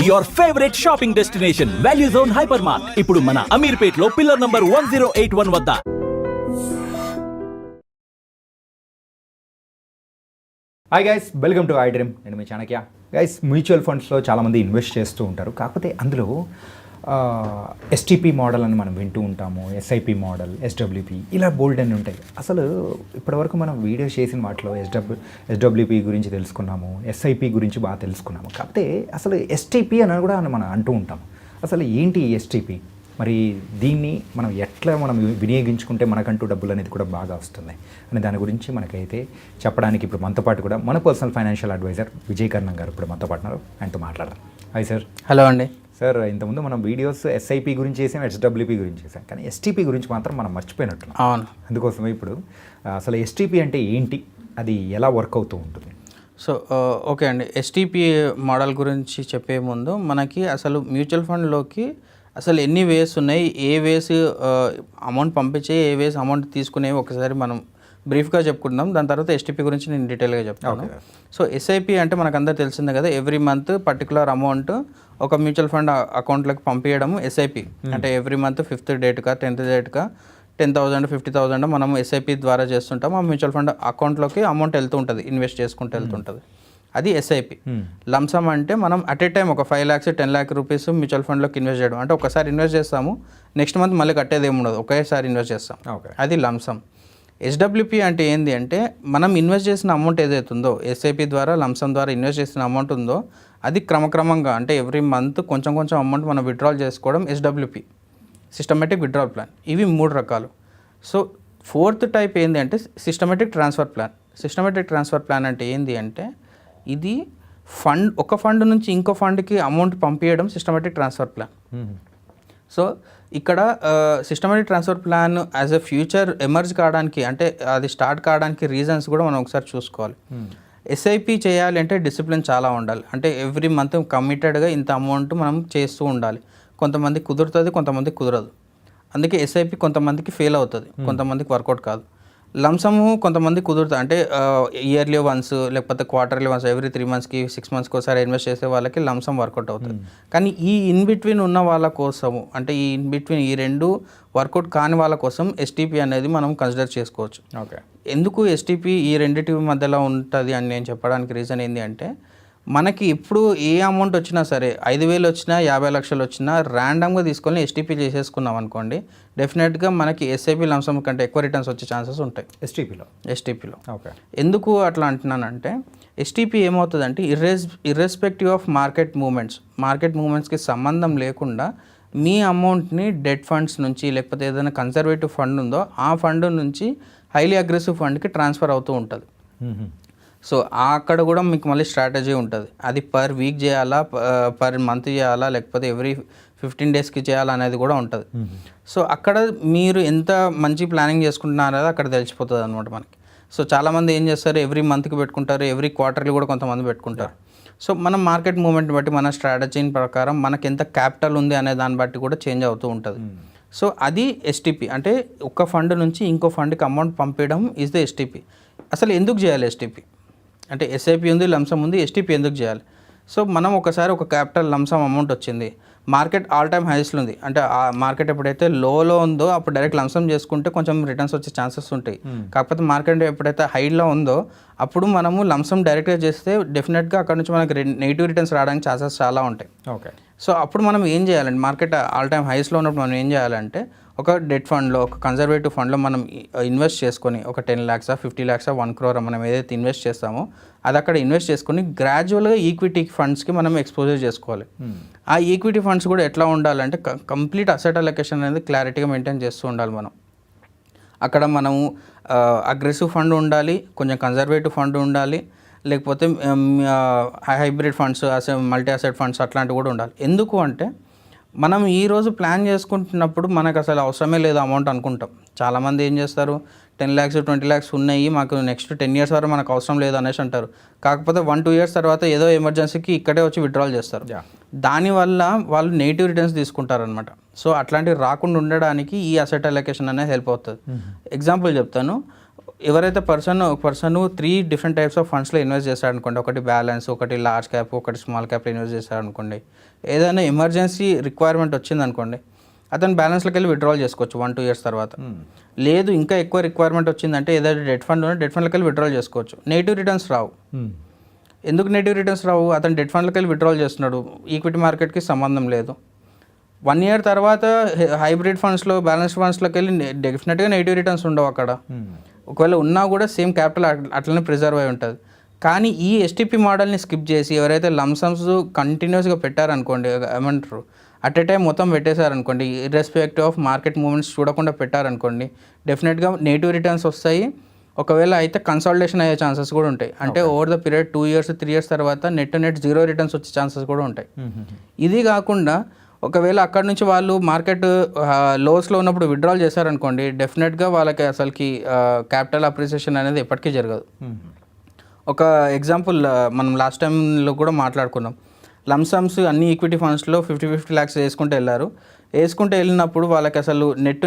Your favorite shopping destination, Value Zone Hypermart. ఇప్పుడు మన అమీర్పేట్ లో పిల్లర్ నంబర్ 1081 వద్ద. Hi guys, welcome to I dream. నేను మీ చాణక్య. గైస్, మ్యూచువల్ ఫండ్స్లో చాలామంది ఇన్వెస్ట్ చేస్తూ ఉంటారు. కాకపోతే అందులో ఎస్టీపీ మోడల్ అని మనం వింటూ ఉంటాము, ఎస్ఐపి మోడల్, ఎస్డబ్ల్యూపీ, ఇలా బోల్డ్ అని ఉంటాయి. అసలు ఇప్పటివరకు మనం వీడియోస్ చేసిన వాటిలో ఎస్డబ్ల్యూపీ గురించి తెలుసుకున్నాము, ఎస్ఐపి గురించి బాగా తెలుసుకున్నాము. కాకపోతే అసలు ఎస్టీపీ అని కూడా మనం అంటూ ఉంటాము. అసలు ఏంటి ఎస్టీపీ, మరి దీన్ని మనం ఎట్లా వినియోగించుకుంటే మనకంటూ డబ్బులు అనేది కూడా బాగా వస్తుంది అనే దాని గురించి మనకైతే చెప్పడానికి ఇప్పుడు మనతో పాటు కూడా మన పర్సనల్ ఫైనాన్షియల్ అడ్వైజర్ విజయ్ కర్ణం గారు ఇప్పుడు మనతో పాటు ఉన్నారు. ఆయనతో మాట్లాడదాం. Hi sir. హలో అండి. సార్, ఇంతకుముందు మనం వీడియోస్ ఎస్ఐపి గురించి చేసాం, ఎస్డబ్ల్యూపీ గురించి చేసాం, కానీ ఎస్టీపీ గురించి మాత్రం మనం మర్చిపోయినట్టున్నాం. అవును. అందుకోసమే ఇప్పుడు అసలు ఎస్టీపీ అంటే ఏంటి, అది ఎలా వర్క్ అవుతూ ఉంటుంది? సో ఓకే అండి, ఎస్టీపీ మోడల్ గురించి చెప్పే ముందు మనకి అసలు మ్యూచువల్ ఫండ్లోకి అసలు ఎన్ని వేస్ ఉన్నాయి, ఏ వేస్ అమౌంట్ పంపించే, ఏ వేస్ అమౌంట్ తీసుకునేవి ఒకసారి మనం బ్రీఫ్గా చెప్పుకుందాం. దాని తర్వాత ఎస్టీపీ గురించి నేను డీటెయిల్గా చెప్తాను. సో ఎస్ఐపి అంటే మనకు అందరూ తెలిసిందే కదా, ఎవ్రీ మంత్ పర్టికులర్ అమౌంట్ ఒక మ్యూచువల్ ఫండ్ అకౌంట్లోకి పంపించడం ఎస్ఐపి. అంటే ఎవ్రీ మంత్ 5th డేట్గా 10th డేట్గా 10,000 50,000 మనం ఎస్ఐపి ద్వారా చేస్తుంటాం. ఆ మ్యూచువల్ ఫండ్ అకౌంట్లోకి అమౌంట్ వెళ్తూ ఉంటుంది, ఇన్వెస్ట్ చేసుకుంటూ వెళ్తుంటుంది. అది ఎస్ఐపి. లంసమ్ అంటే మనం అట్ ఏ టైం ఒక 5 lakhs 10 lakh రూపీస్ మ్యూచువల్ ఫండ్లోకి ఇన్వెస్ట్ చేయడం. అంటే ఒకసారి ఇన్వెస్ట్ చేస్తాము, నెక్స్ట్ మంత్ మళ్ళీ కట్టేది ఏమి ఉండదు, ఒకేసారి ఇన్వెస్ట్ చేస్తాం. అది లంసమ్. ఎస్డబ్ల్యూపీ అంటే ఏంటి అంటే మనం ఇన్వెస్ట్ చేసిన అమౌంట్ ఏదైతే ఉందో, ఎస్ఐపి ద్వారా లంసమ్ ద్వారా ఇన్వెస్ట్ చేసిన అమౌంట్ ఉందో అది క్రమక్రమంగా అంటే ఎవ్రీ మంత్ కొంచెం కొంచెం అమౌంట్ మనం విత్డ్రాల్ చేసుకోవడం ఎస్డబ్ల్యూపీ, సిస్టమేటిక్ విత్డ్రాల్ ప్లాన్. ఇవి 3 రకాలు. సో 4th టైప్ ఏంటి అంటే systematic transfer plan. Systematic transfer plan అంటే ఏంటి అంటే ఇది ఒక ఫండ్ నుంచి ఇంకో ఫండ్కి అమౌంట్ పంపించడం సిస్టమేటిక్ ట్రాన్స్ఫర్ ప్లాన్. సో ఇక్కడ systematic transfer plan as a future emerge కావడానికి, అంటే అది స్టార్ట్ కావడానికి రీజన్స్ కూడా మనం ఒకసారి చూసుకోవాలి. ఎస్ఐపి చేయాలి అంటే డిసిప్లిన్ చాలా ఉండాలి. అంటే ఎవ్రీ మంత్ కమిటెడ్గా ఇంత అమౌంట్ మనం చేస్తూ ఉండాలి. కొంతమంది కుదురుతుంది, కొంతమంది కుదరదు. అందుకే ఎస్ఐపి కొంతమందికి ఫెయిల్ అవుతుంది, కొంతమందికి వర్కౌట్ కాదు. లంసము కొంతమంది కుదురుతుంది, అంటే ఇయర్లీ వన్స్ లేకపోతే క్వార్టర్లీ వన్స్, ఎవ్రీ 3 monthsకి 6 monthsకి ఒకసారి ఇన్వెస్ట్ చేసే వాళ్ళకి లంసమ్ వర్కౌట్ అవుతుంది. కానీ ఈ ఇన్ బిట్వీన్ ఉన్న వాళ్ళ కోసము, అంటే ఈ ఇన్ బిట్వీన్ ఈ 2 వర్కౌట్ కాని వాళ్ళ కోసం ఎస్టీపీ అనేది మనం కన్సిడర్ చేసుకోవచ్చు. ఓకే. ఎందుకు ఎస్టీపీ ఈ రెండింటి మధ్యలో ఉంటుంది అని నేను చెప్పడానికి రీజన్ ఏంటి అంటే, మనకి ఇప్పుడు ఏ అమౌంట్ వచ్చినా సరే, 5,000 వచ్చినా 50 లక్షలు వచ్చినా ర్యాండమ్గా తీసుకొని ఎస్టీపీ చేసేసుకున్నాం అనుకోండి, డెఫినెట్గా మనకి ఎస్ఐపి లంసమ్ కంటే ఎక్కువ రిటర్న్స్ వచ్చే ఛాన్సెస్ ఉంటాయి ఎస్టీపీలో. ఓకే. ఎందుకు అట్లా అంటున్నానంటే, ఎస్టీపీ ఏమవుతుందంటే ఇర్రెస్పెక్టివ్ ఆఫ్ మార్కెట్ మూమెంట్స్కి సంబంధం లేకుండా మీ అమౌంట్ని డెట్ ఫండ్స్ నుంచి లేకపోతే ఏదైనా కన్సర్వేటివ్ ఫండ్ ఉందో ఆ ఫండ్ నుంచి హైలీ అగ్రెసివ్ ఫండ్కి ట్రాన్స్ఫర్ అవుతూ ఉంటుంది. సో అక్కడ కూడా మీకు మళ్ళీ స్ట్రాటజీ ఉంటుంది. అది పర్ వీక్ చేయాలా, పర్ మంత్ చేయాలా, లేకపోతే ఎవ్రీ 15 daysకి చేయాలా అనేది కూడా ఉంటుంది. సో అక్కడ మీరు ఎంత మంచి ప్లానింగ్ చేసుకుంటున్నారో అక్కడ తెలిసిపోతుంది అనమాట మనకి. సో చాలామంది ఏం చేస్తారు, ఎవ్రీ మంత్కి పెట్టుకుంటారు, ఎవ్రీ క్వార్టర్లీ కూడా కొంతమంది పెట్టుకుంటారు. సో మనం మార్కెట్ మూమెంట్ బట్టి మన స్ట్రాటజీ ప్రకారం మనకి ఎంత క్యాపిటల్ ఉంది అనే దాన్ని బట్టి కూడా చేంజ్ అవుతూ ఉంటుంది. సో అది ఎస్టీపీ. అంటే ఒక ఫండ్ నుంచి ఇంకో ఫండ్కి అమౌంట్ పంపించడం ఈజ్ ద ఎస్టీపీ. అసలు ఎందుకు చేయాలి ఎస్టీపీ అంటే, ఎస్ఐపి ఉంది, లంసమ్ ఉంది, ఎస్టీపీ ఎందుకు చేయాలి? సో మనం ఒకసారి ఒక క్యాపిటల్ లంసమ్ అమౌంట్ వచ్చింది, మార్కెట్ ఆల్ టైమ్ హైస్లో ఉంది, అంటే ఆ మార్కెట్ ఎప్పుడైతే లోలో ఉందో అప్పుడు డైరెక్ట్ లంసమ్ చేసుకుంటే కొంచెం రిటర్న్స్ వచ్చే ఛాన్సెస్ ఉంటాయి. కాకపోతే మార్కెట్ ఎప్పుడైతే హైలో ఉందో అప్పుడు మనము లంసమ్ డైరెక్ట్గా చేస్తే డెఫినెట్గా అక్కడ నుంచి మనకి నెగిటివ్ రిటర్న్స్ రావడానికి ఛాన్సెస్ చాలా ఉంటాయి. ఓకే. సో అప్పుడు మనం ఏం చేయాలంటే, మార్కెట్ ఆల్ టైమ్ హైస్లో ఉన్నప్పుడు మనం ఏం చేయాలంటే, ఒక డెట్ ఫండ్లో, ఒక కన్జర్వేటివ్ ఫండ్లో మనం ఇన్వెస్ట్ చేసుకొని ఒక 10 lakhs 50 lakhs 1 crore మనం ఏదైతే ఇన్వెస్ట్ చేస్తామో అది అక్కడ ఇన్వెస్ట్ చేసుకొని గ్రాడ్యువల్గా ఈక్విటీ ఫండ్స్కి మనం ఎక్స్పోజర్ చేసుకోవాలి. ఆ ఈక్విటీ ఫండ్స్ కూడా ఎట్లా ఉండాలంటే కంప్లీట్ అసెట్ అలొకేషన్ అనేది క్లారిటీగా మెయింటైన్ చేస్తూ ఉండాలి. మనం అక్కడ మనము అగ్రెసివ్ ఫండ్ ఉండాలి, కొంచెం కన్జర్వేటివ్ ఫండ్ ఉండాలి, లేకపోతే hybrid funds, multi asset funds అట్లాంటివి కూడా ఉండాలి. ఎందుకు అంటే, మనం ఈరోజు ప్లాన్ చేసుకుంటున్నప్పుడు మనకు అసలు అవసరమే లేదు అమౌంట్ అనుకుంటాం. చాలామంది ఏం చేస్తారు, 10 lakhs 20 lakhs ఉన్నాయి, మాకు నెక్స్ట్ 10 years వరకు మనకు అవసరం లేదు అనేసి అంటారు. కాకపోతే 1-2 years తర్వాత ఏదో ఎమర్జెన్సీకి ఇక్కడే వచ్చి విత్డ్రాల్ చేస్తారు. దానివల్ల వాళ్ళు నెగిటివ్ రిటర్న్స్ తీసుకుంటారనమాట. సో అట్లాంటివి రాకుండా ఉండడానికి ఈ అసెట్ అలొకేషన్ అనేది హెల్ప్ అవుతుంది. ఎగ్జాంపుల్ చెప్తాను, ఎవరైతే పర్సన్ 3 డిఫరెంట్ టైప్స్ ఆఫ్ ఫండ్స్లో ఇన్వెస్ట్ చేస్తాడు అనుకోండి, ఒకటి బ్యాలెన్స్, ఒకటి లార్జ్ క్యాప్, ఒకటి స్మాల్ క్యాప్లో ఇన్వెస్ట్ చేస్తాడు అనుకోండి, ఏదైనా ఎమర్జెన్సీ రిక్వైర్మెంట్ వచ్చింది అనుకోండి, అతను బ్యాలెన్స్లోకి వెళ్ళి విత్డ్రాల్ చేసుకోవచ్చు 1-2 ఇయర్స్ తర్వాత. లేదు ఇంకా ఎక్కువ రిక్వైర్మెంట్ వచ్చిందంటే ఏదైతే డెట్ ఫండ్ ఉంటే డెట్ ఫండ్లోకి వెళ్ళి విత్డ్రాల్ చేసుకోవచ్చు. నెగిటివ్ రిటర్న్స్ రావు. ఎందుకు నెగిటివ్ రిటర్న్స్ రావు? అతను డెట్ ఫండ్లోకి వెళ్ళి విత్డ్రాల్ చేస్తున్నాడు, ఈక్విటీ మార్కెట్కి సంబంధం లేదు. 1 ఇయర్ తర్వాత హైబ్రిడ్ ఫండ్స్లో, బ్యాలెన్స్డ్ ఫండ్స్లోకి వెళ్ళి డెఫినెట్గా నెగిటివ్ రిటర్న్స్ ఉండవు అక్కడ. ఒకవేళ ఉన్నా కూడా సేమ్ క్యాపిటల్ అట్లనే ప్రిజర్వ్ అయి ఉంటుంది. కానీ ఈ ఎస్టీపీ మోడల్ని స్కిప్ చేసి ఎవరైతే లంసమ్స్ కంటిన్యూస్గా పెట్టారనుకోండి, ఏమంటారు అట్ ఏ టైం మొత్తం పెట్టేశారనుకోండి, ఇర్రెస్పెక్టివ్ ఆఫ్ మార్కెట్ మూవ్మెంట్స్ చూడకుండా పెట్టారనుకోండి, డెఫినెట్గా నెగిటివ్ రిటర్న్స్ వస్తాయి. ఒకవేళ అయితే కన్సాలిడేషన్ అయ్యే ఛాన్సెస్ కూడా ఉంటాయి. అంటే over the period 2 years 3 years తర్వాత నెట్ 0 రిటర్న్స్ వచ్చే ఛాన్సెస్ కూడా ఉంటాయి. ఇది కాకుండా ఒకవేళ అక్కడ నుంచి వాళ్ళు మార్కెట్ లోస్లో ఉన్నప్పుడు విత్డ్రాల్ చేశారనుకోండి, డెఫినెట్గా వాళ్ళకి అసలుకి క్యాపిటల్ అప్రిసియేషన్ అనేది ఎప్పటికీ జరగదు. ఒక ఎగ్జాంపుల్ మనం లాస్ట్ టైంలో కూడా మాట్లాడుకున్నాం. లంసమ్స్ అన్ని ఈక్విటీ ఫండ్స్లో 50 lakhs వేసుకుంటే వెళ్ళినప్పుడు వాళ్ళకి అసలు నెట్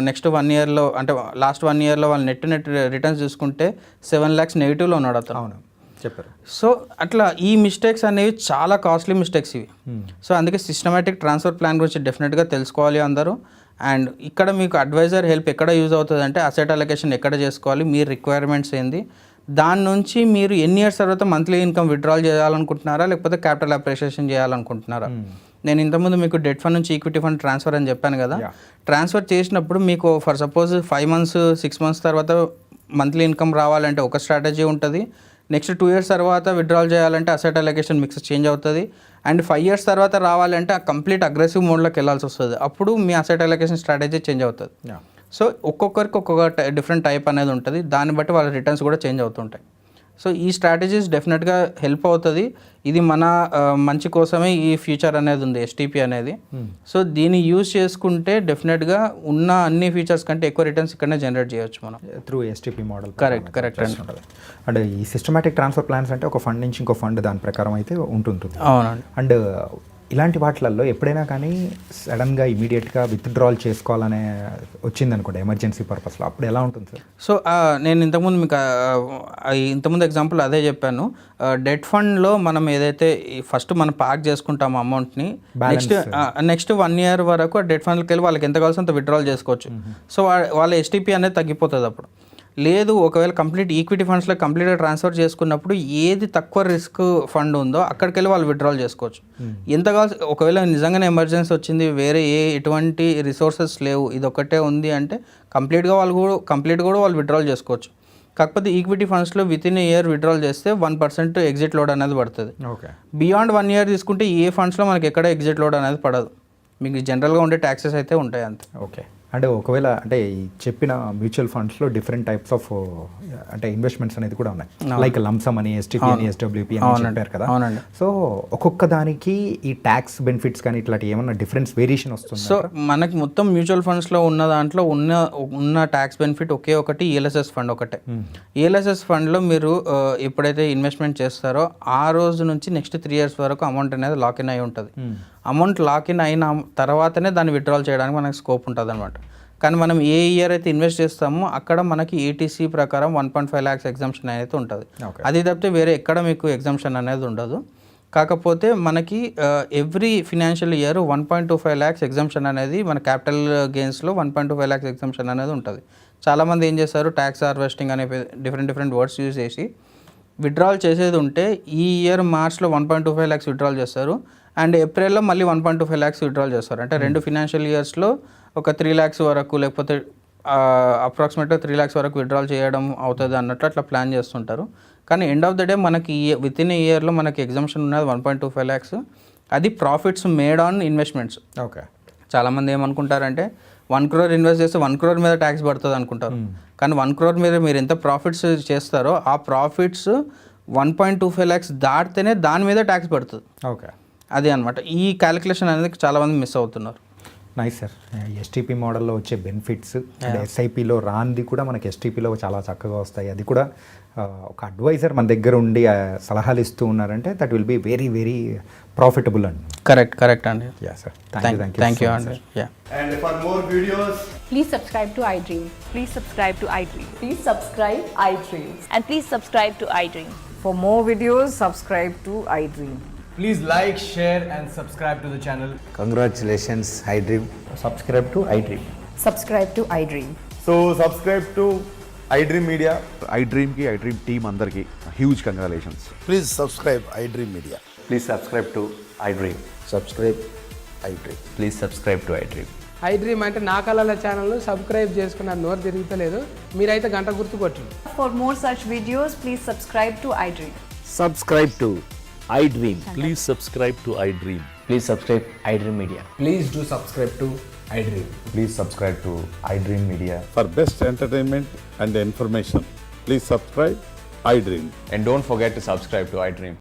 నెక్స్ట్ 1 ఇయర్లో, అంటే లాస్ట్ 1 ఇయర్లో వాళ్ళు నెట్ రిటర్న్స్ చూసుకుంటే 7 lakhs నెగిటివ్లో ఉన్నాడు అతను. అవును, చెప్పారు. సో అట్లా ఈ మిస్టేక్స్ అనేవి చాలా కాస్ట్లీ మిస్టేక్స్ ఇవి. సో అందుకే సిస్టమేటిక్ ట్రాన్స్ఫర్ ప్లాన్ గురించి డెఫినెట్గా తెలుసుకోవాలి అందరూ. అండ్ ఇక్కడ మీకు అడ్వైజర్ హెల్ప్ ఎక్కడ యూజ్ అవుతుంది అంటే అసెట్ అలొకేషన్ ఎక్కడ చేసుకోవాలి, మీ రిక్వైర్మెంట్స్ ఏంది, దాని నుంచి మీరు ఎన్ని ఇయర్స్ తర్వాత మంత్లీ ఇన్కమ్ విత్డ్రాల్ చేయాలనుకుంటున్నారా, లేకపోతే క్యాపిటల్ అప్రిషియేషన్ చేయాలనుకుంటున్నారా. నేను ఇంతకుముందు మీకు డెట్ ఫండ్ నుంచి ఈక్విటీ ఫండ్ ట్రాన్స్ఫర్ అని చెప్పాను కదా. ట్రాన్స్ఫర్ చేసినప్పుడు మీకు ఫర్ సపోజ్ 5 months 6 months తర్వాత మంత్లీ ఇన్కమ్ రావాలంటే ఒక స్ట్రాటజీ ఉంటుంది. నెక్స్ట్ 2 years తర్వాత విత్డ్రాల్ చేయాలంటే అసెట్ అలొకేషన్ మిక్స్ చేంజ్ అవుతుంది. అండ్ 5 years తర్వాత రావాలంటే కంప్లీట్ అగ్రెసివ్ మోడ్లోకి వెళ్ళాల్సి వస్తుంది. అప్పుడు మీ అసెట్ అలొకేషన్ స్ట్రాటజీ చేంజ్ అవుతుంది. సో ఒక్కొక్కరికి ఒక్కొక్క డిఫరెంట్ టైప్ అనేది ఉంటుంది. దాన్ని బట్టి వాళ్ళ రిటర్న్స్ కూడా చేంజ్ అవుతుంటాయి. సో ఈ స్ట్రాటజీస్ డెఫినెట్గా హెల్ప్ అవుతుంది. ఇది మన మంచి కోసమే ఈ ఫ్యూచర్ అనేది ఉంది, ఎస్టీపీ అనేది. సో దీన్ని యూజ్ చేసుకుంటే డెఫినెట్గా ఉన్న అన్ని ఫీచర్స్ కంటే ఎక్కువ రిటర్న్స్ ఇక్కడనే జనరేట్ చేయొచ్చు మనం త్రూ ఎస్టీపీ మోడల్. కరెక్ట్ అంటే ఈ సిస్టమాటిక్ ట్రాన్స్ఫర్ ప్లాన్స్ అంటే ఒక ఫండ్ నుంచి ఇంకో ఫండ్ దాని ప్రకారం అయితే ఉంటుంటుంది. అవునండి. అండ్ ఇలాంటి వాటిలలో ఎప్పుడైనా కానీ సడన్గా ఇమీడియట్గా విత్డ్రాల్ చేసుకోవాలనే వచ్చిందనుకోండి ఎమర్జెన్సీ పర్పస్లో, అప్పుడు ఎలా ఉంటుంది సార్? సో నేను ఇంతకుముందు మీకు ఇంతకుముందు ఎగ్జాంపుల్ అదే చెప్పాను. డెట్ ఫండ్లో మనం ఏదైతే ఫస్ట్ మనం పార్క్ చేసుకుంటామో అమౌంట్ని, నెక్స్ట్ 1 year వరకు డెట్ ఫండ్కి వెళ్ళి వాళ్ళకి ఎంత కావాల్సి అంత విత్డ్రాల్ చేసుకోవచ్చు. సో వాళ్ళ ఎస్టీపీ అనేది తగ్గిపోతుంది. అప్పుడు లేదు ఒకవేళ కంప్లీట్ ఈక్విటీ ఫండ్స్లో కంప్లీట్గా ట్రాన్స్ఫర్ చేసుకున్నప్పుడు ఏది తక్కువ రిస్క్ ఫండ్ ఉందో అక్కడికి వెళ్ళి వాళ్ళు విత్డ్రాల్ చేసుకోవచ్చు. ఎంత కావాలి, ఒకవేళ నిజంగానే ఎమర్జెన్సీ వచ్చింది, వేరే ఎటువంటి రిసోర్సెస్ లేవు, ఇది ఒక్కటే ఉంది అంటే కంప్లీట్గా వాళ్ళు విత్డ్రాల్ చేసుకోవచ్చు. కాకపోతే ఈక్విటీ ఫండ్స్లో వితిన్ ఏ ఇయర్ విత్డ్రాల్ చేస్తే 1% ఎగ్జిట్ లోడ్ అనేది పడుతుంది. బియాండ్ 1 year తీసుకుంటే ఏ ఫండ్స్లో మనకి ఎక్కడ ఎగ్జిట్ లోడ్ అనేది పడదు. మీకు జనరల్గా ఉండే ట్యాక్సెస్ అయితే ఉంటాయి అంతే. ఓకే. అంటే ఒకవేళ అంటే ఈ చెప్పిన మ్యూచువల్ ఫండ్స్లో డిఫరెంట్ టైప్స్ ఆఫ్ అంటే ఇన్వెస్ట్మెంట్స్ అనేది కూడా ఉన్నాయి. లైక్ లంసమ్ అని, ఎస్టీపీ అని, ఎస్డబ్ల్యూపీ అని చెప్పారు కదా. సో ఒక్కొక్క దానికి ఈ ట్యాక్స్ బెనిఫిట్స్ కానీ ఇట్లాంటి ఏమన్నా డిఫరెన్స్ వేరియేషన్ వస్తుంది? సో మనకి మొత్తం మ్యూచువల్ ఫండ్స్లో ఉన్న దాంట్లో ఉన్న ట్యాక్స్ బెనిఫిట్ ఒకే ఒకటి, ఈఎల్ఎస్ఎస్ ఫండ్ ఒకటే. ఈఎల్ఎస్ఎస్ ఫండ్లో మీరు ఎప్పుడైతే ఇన్వెస్ట్మెంట్ చేస్తారో ఆ రోజు నుంచి నెక్స్ట్ 3 years వరకు అమౌంట్ అనేది లాక్ ఇన్ అయి ఉంటుంది. అమౌంట్ లాక్ ఇన్ అయిన తర్వాతనే దాన్ని విత్డ్రాల్ చేయడానికి మనకి స్కోప్ ఉంటుంది అనమాట. కానీ మనం ఏ ఇయర్ అయితే ఇన్వెస్ట్ చేస్తామో అక్కడ మనకి ఏటీసీ ప్రకారం 1.5 lakhs ఎగ్జామ్షన్ అనేది ఉంటుంది. అది తప్పితే వేరే ఎక్కడ మీకు ఎగ్జామ్షన్ అనేది ఉండదు. కాకపోతే మనకి every financial year 1.25 lakhs exemption అనేది మన క్యాపిటల్ గెయిన్స్లో 1.25 lakhs ఎగ్జామ్షన్ అనేది ఉంటుంది. చాలామంది ఏం చేస్తారు, ట్యాక్స్ హార్వెస్టింగ్ అనే డిఫరెంట్ వర్డ్స్ యూజ్ చేసి విత్డ్రాల్ చేసేది ఉంటే ఈ ఇయర్ మార్చ్లో 1.25 lakhs విత్డ్రాల్ చేస్తారు, అండ్ ఏప్రిల్లో మళ్ళీ 1.25 lakhs విత్డ్రాల్ చేస్తారు. అంటే 2 ఫినాన్షియల్ ఇయర్స్లో ఒక 3 lakhs వరకు, లేకపోతే అప్రాక్సిమేట్గా 3 lakhs వరకు విత్డ్రాల్ చేయడం అవుతుంది అన్నట్లు అట్లా ప్లాన్ చేస్తుంటారు. కానీ ఎండ్ ఆఫ్ ద డే మనకి విత్ ఇన్ ఇయర్లో మనకి ఎగ్జామ్షన్ ఉన్నది 1.25 lakhs. అది profits made on investments. Okay. చాలామంది ఏమనుకుంటారంటే 1 crore ఇన్వెస్ట్ చేస్తే 1 crore మీద ట్యాక్స్ పడుతుంది అనుకుంటారు. కానీ 1 crore మీద మీరు ఎంత ప్రాఫిట్స్ చేస్తారో ఆ ప్రాఫిట్స్ 1.25 lakhs దాటితేనే దాని మీద ట్యాక్స్ పడుతుంది. ఓకే. అదే అనమాట. ఈ క్యాలిక్యులేషన్ అనేది చాలామంది మిస్ అవుతున్నారు. Nice sir. ఎస్టీపీ మోడల్లో వచ్చే బెనిఫిట్స్ అండ్ ఎస్ఐపిలో రాంది కూడా మనకి ఎస్టీపీలో చాలా చక్కగా వస్తాయి. అది కూడా ఒక అడ్వైజర్ మన దగ్గర ఉండి సలహాలు ఇస్తూ ఉన్నారంటే that will be very very profitable అండి. కరెక్ట్ అండి. యా సార్, థ్యాంక్ యూ అండి. Yeah And for more videos, Please subscribe to iDream. Please subscribe to iDream. Please subscribe iDream. And please subscribe to iDream. For more videos, subscribe to iDream. please like, share, and subscribe to the channel. Congratulations, iDream. Subscribe to iDream. Subscribe to iDream. So subscribe to iDream Media. iDream की iDream team अंदर की huge congratulations. Please subscribe iDream Media. Please subscribe to iDream. Subscribe iDream. Please subscribe to iDream. iDream అంటే నా కళల channel subscribe చేసుకున్న నోరు తిరుగుతలేదు, మీరైతే గంట గుర్తు కొట్టండి. For more such videos, please subscribe to iDream. Subscribe to iDream. Please subscribe to iDream. Please subscribe iDream Media. Please do subscribe to iDream. Please subscribe to iDream Media. For best entertainment and information, please subscribe iDream. And don't forget to subscribe to iDream.